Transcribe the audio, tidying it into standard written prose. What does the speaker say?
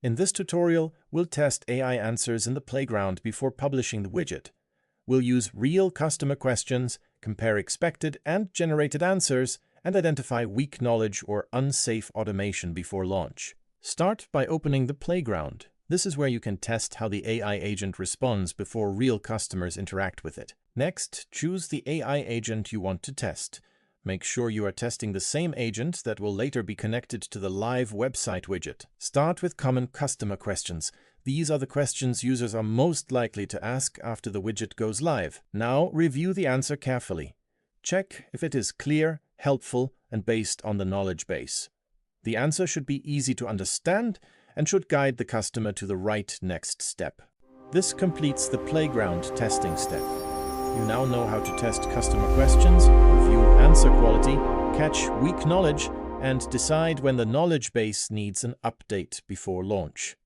In this tutorial, we'll test AI answers in the playground before publishing the widget. We'll use real customer questions, compare expected and generated answers, and identify weak knowledge or unsafe automation before launch. Start by opening the playground. This is where you can test how the AI agent responds before real customers interact with it. Next, choose the AI agent you want to test. Make sure you are testing the same agent that will later be connected to the live website widget. Start with common customer questions. These are the questions users are most likely to ask after the widget goes live. Now, review the answer carefully. Check if it is clear, helpful, and based on the knowledge base. The answer should be easy to understand and should guide the customer to the right next step. This completes the playground testing step. You now know how to test customer questions, review answer quality, catch weak knowledge, and decide when the knowledge base needs an update before launch.